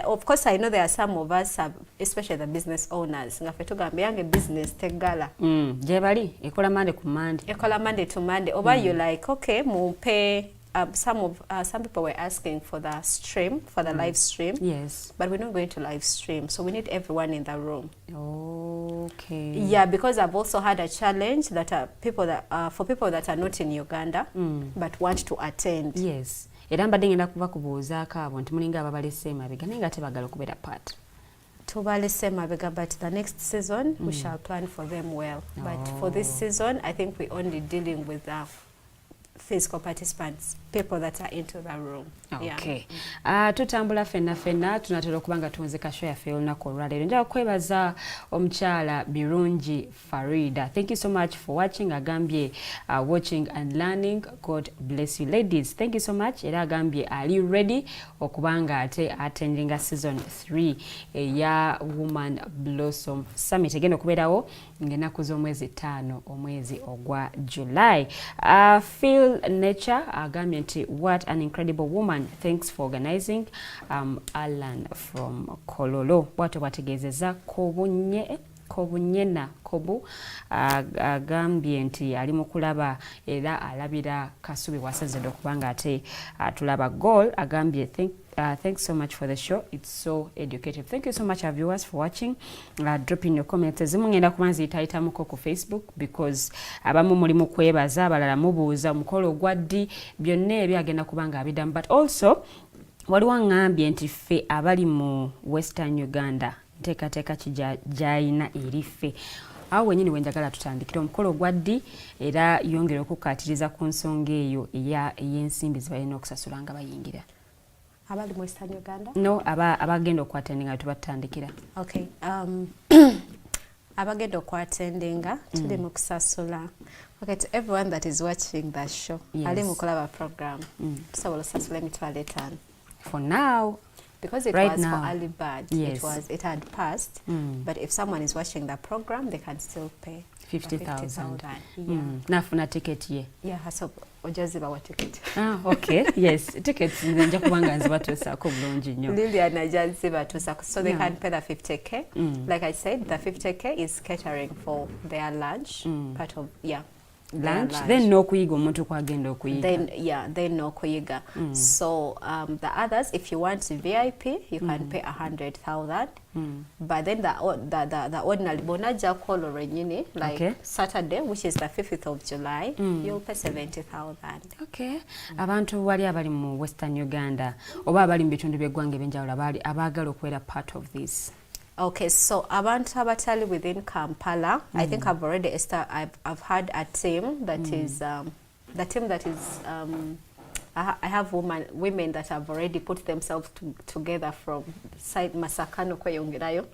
of course I know there are some of us, especially the business owners, nga fe tugambe yange business tegala. Jebali ekola Monday ku Monday. Ekola Monday to Monday. Oba you like, okay, mupe some people were asking for the stream, for the live stream. Yes. But we're not going to live stream, so we need everyone in the room. Okay. Yeah, because I've also had a challenge that people that for people that are not in Uganda but want to attend. Yes. Era mbadde ngenda kuba kubuuzaako abo nti mulinga ababalese emabega naye nga tebagala okubeera part. Tubalese emabega, but the next season we shall plan for them well. But for this season, I think we're only dealing with the physical participants, people that are into the room. Okay. Tutambula fenna tunatera okubanga tuwonzeka show yaffe olunaku olwaleero. Nja kwebaza omukyala Birungi Farida. Thank you so much for watching. Agambye watching and learning. God bless you. Ladies, thank you so much. Era agambye, are you ready okubanga ate attending a season 3 ya Woman Blossom Summit. Egenda okubeerawo ng'ennaku z'omwezi 5 omwezi ogwa July. Feel Nature agambye nti what an incredible woman. Thanks for organizing. Alan from Kololo. Bwato bwategeezezza Kobunyena Kobu agambye nti ali mu kulaba era alabira Kasubi wasazidde okubanga ate tulaba goal. Agambye thanks so much for the show. It's so educative. Thank you so much, our viewers, for watching. Drop in your comments. Zimu ngenda kumanzi itaitamuko ku Facebook because abamu mulimu kwebaza abalala mubuuza omukolo gwa ddi byonna ebyo agenda kubanga abidamu. But also waliwo ngambye nti ffe abali mu Western Uganda nteekateeka kijayina erife awo wenyini wenjagala tutandikira omukolo gwa ddi era yongera okukkaatiriza ku nsonga eyo ey'ensimbi ze balina okusasula nga bayingira. Abali mu Western Uganda? No, abagenda okuattendinga tubatandikira. Okay. Abagenda okuattendinga tuli mu kusasula. Okay, to everyone that is watching that show, ali mu kulaba program. Tusobola okusasula emitwalo 5. For now. Because it right was now. For early bird, it had passed. But if someone is watching the program, they can still pay 50,000. Yeah. Nafuna ticket ye. Yeah, so ojaziba wa ticket. Okay. Yes, tickets nja kubanga nzibatusa ko bulungi nnyo. Lilia najaziba tusa, so they can pay the 50k. Like I said, the 50k is catering for their lunch, part of lunch. Then no kuyiga omuntu kwagenda okuyiga. Then no kuyiga. So the others, if you want VIP, you can pay 100,000. But then the ordinary bonaja call renyini, like Saturday, which is the 5th of July, you'll pay 70,000. Okay. Abantu wali abali mu Western Uganda oba abali mu bitundu by'eggwanga ebyenjawulo abagala okubeera part of this. Okay, so abantu abatali within Kampala, I think I've already I've had a team that is the team that is I have women that have already put themselves together from side Masakano kweyongerayo.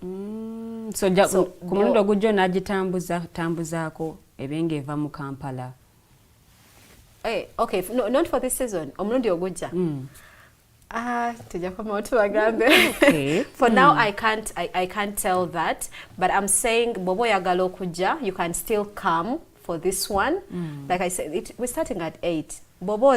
So kumundo gujjo nagitambuzaako ebenge eva mu Kampala. Okay, no, not for this season. Omulundi ogujja. For now I can't tell that, but I'm saying bobo yagala okuja, you can still come for this one. Like I said, we're starting at 8. Bobo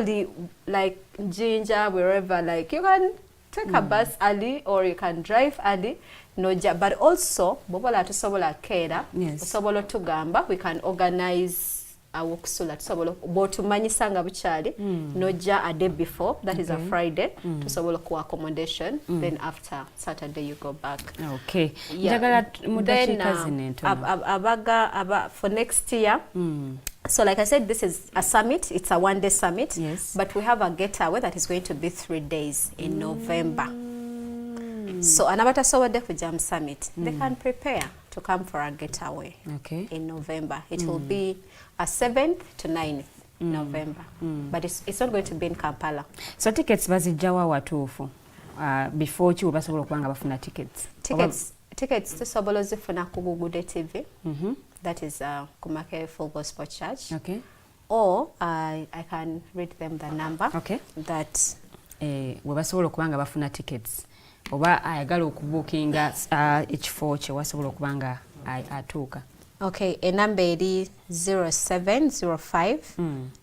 like Jinja, wherever, like you can take a bus early or you can drive early. But also bobo la tusobola kera, tusobola tugamba, we can organize awokusula tusobola bw'otumanyisa nga bukyali nojja a day before, that is a Friday, tusobola okuwa accommodation, then after Saturday you go back. Okay. Njagala mudakiika zino entono. For next year, so like I said, this is a summit. It's a one-day summit. Yes. But we have a getaway that is going to be 3 days in November. So anabatasobodde kujja mu summit, they can prepare to come for a getaway in November. It will be a 7th to 9th November. But it's not going to be in Kampala. So tickets bazijjawa watuufu before ki basobola okubanga bafuna tickets? Tickets tusobola zifuna ku Google TV. That is Kumakere Full Gospel Church. Okay. Or I can read them the number. Okay. That we basobola okubanga bafuna tickets. Oba ayagala okubukinga ekifo kye wasobola okubanga atuuka. Okay, enamba eri 0705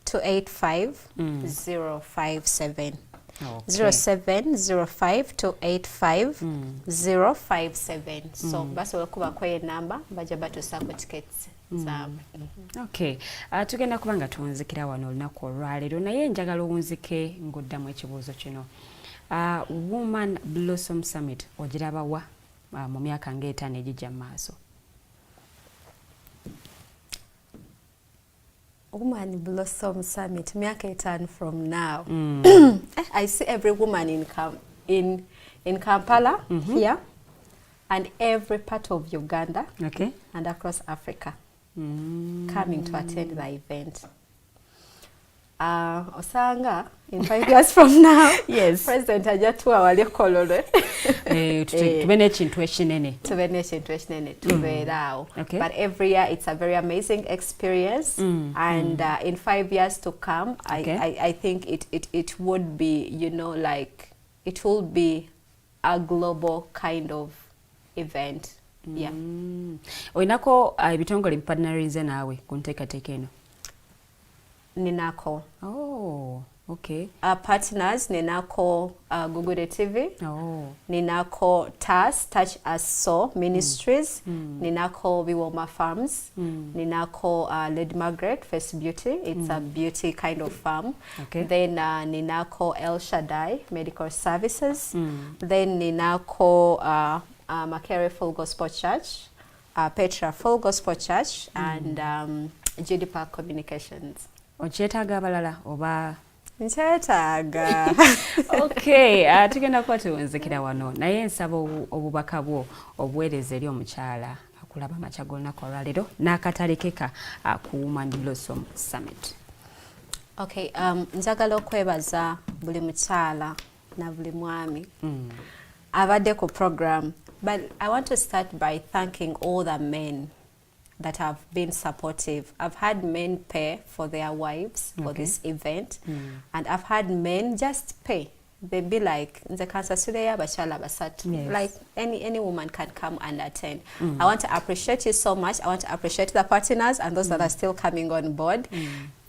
285 057. 0705 285 057. So basobola kubako enamba bajja batuusaako tickets. Okay. Tugenda kubanga tuwunzikira wano olunaku olwaleero naye njagala owunzike ng'oddamu ekibuuzo kino. Woman Blossom Summit ogiraba wa mu myaka ng'etaano egijja mu maaso? Woman Blossom Summit, myaka etaano from now. I see every woman in Kampala here and every part of Uganda and across Africa coming to attend the event. Osanga in 5 years from now, yes, President ajatuwa wali kolole tubene ekintu ekinene tubeeraawo. But every year it's a very amazing experience, and in 5 years to come, I think it would be, you know, like it will be a global kind of event. Yeah. Oinako ebitongole bipartnerize naawe ku nteekateeka eno? Ninako. Oh, okay. Partners, Ninako Google TV. Oh. Ninako TAS, Touch Us So Ministries. Ninako Biwoma Farms. Ninako Lady Margaret Face Beauty. It's a beauty kind of farm. Then Ninako El Shaddai Medical Services. Then Ninako Makere Full Gospel Church. Petra Full Gospel Church. And GD Park Communications. Okyetaaga abalala oba? Nkyetaaga. Okay, tugenda kuba tuwunzikira wano naye nsaba obubaka bwo obuweereza eri omukyala akulaba amakya g'olunaku olwaleero n'akatale keka ku Woman Blossom Summit. Okay, njagala okwebaza buli mukyala na buli mwami abadde ku program, but I want to start by thanking all the men that have been supportive. I've had men pay for their wives for this event, and I've had men just pay. They'd be like, like any woman can come and attend. I want to appreciate you so much. I want to appreciate the partners and those that are still coming on board.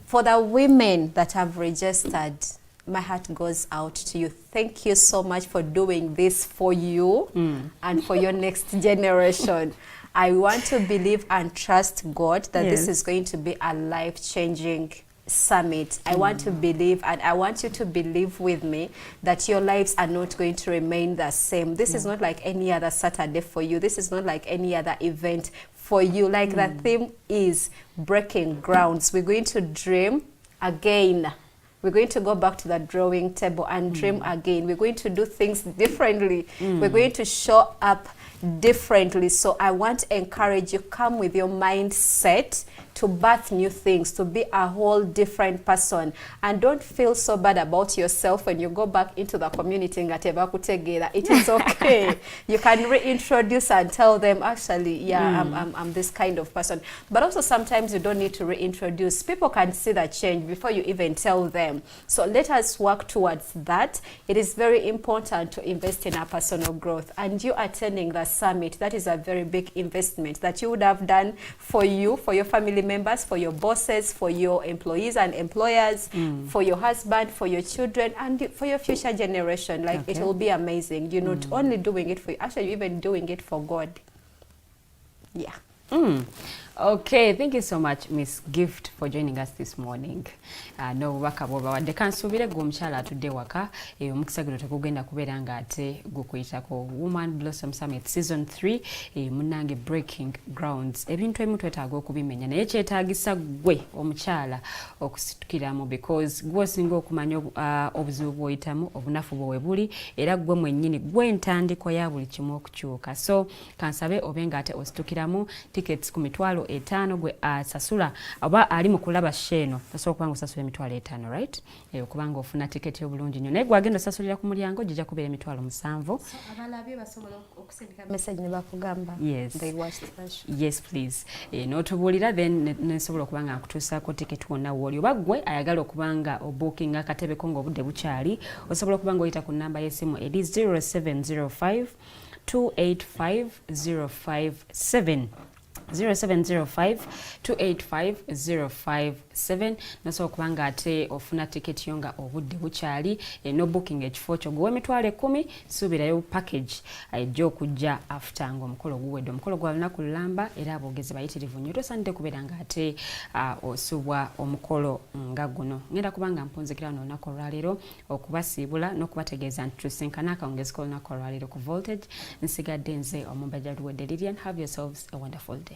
For the women that have registered, my heart goes out to you. Thank you so much for doing this for you and for your next generation. I want to believe and trust God that this is going to be a life-changing summit. I want to believe, and I want you to believe with me that your lives are not going to remain the same. This is not like any other Saturday for you. This is not like any other event for you. Like the theme is breaking grounds. We're going to dream again. We're going to go back to the drawing table and dream again. We're going to do things differently. We're going to show up differently. So I want to encourage you, come with your mindset to birth new things, to be a whole different person. And don't feel so bad about yourself when you go back into the community. It is okay. You can reintroduce and tell them, actually, I'm this kind of person. But also sometimes you don't need to reintroduce. People can see the change before you even tell them. So let us work towards that. It is very important to invest in our personal growth. And you attending the summit, that is a very big investment that you would have done for you, for your family members, for your bosses, for your employees and employers, for your husband, for your children, and for your future generation. Like, it will be amazing. You're not only doing it for you, actually you're even doing it for God. Yeah. Okay, thank you so much, Miss Gift, for joining us this morning. No waka boba wadde kansubire gwe omukyala atudde waka omukisa guno tekugenda kubeera nga ate gukuyitako Woman Blossom Summit Season 3 munnange breaking grounds ebintu ebimu twetaaga okubimenya naye kyetaagisa gwe omukyala okusitukiramu because gwe osinga okumanya obuzibu bw'oyitamu obunafu bwe buli era gwe mwennyini gwe ntandikwa ya buli kimu okukyuka so kansabe obe nga ate ositukiramu tickets ku mitwalo 5 gwe asasula oba ali mu kulaba sheno tasobola kubanga osasula emitwalo 5 right okubanga ofuna ticket y'obulungi nnyo naye gwe agenda osasulira ku mulyango gijja kubeera emitwalo 7 abalabye basobola okusendika message ne bakugamba they watch the show. Yes please n'otubuulira then nesobola okubanga nkutuusaako ticket wonna wooli oba gwe ayagala okubanga obookinga akatebe ko ng'obudde bukyali osobola okubanga oyita ku nnamba y'essimu eri 0705 285 057 0705 285 057 nasobola kubanga ate ofuna ticket yo nga obudde bukyali no booking ekifo kyo gwe emitwalo 10 suubirayo package ajja okujja after ng'omukolo guwedde omukolo gwa lunaku lulamba era aboogezi bayitirivu nnyo tosaanidde kubeera nga ate osubwa omukolo nga guno ngenda kubanga mpunzikira n'olunaku olwaleero okubasiibula n'okubategeeza nti tusinkana akawungezi k'olunaku olwaleero ku voltage nsigadde nze omumbejja luwedde Lilian. Have yourselves a wonderful day.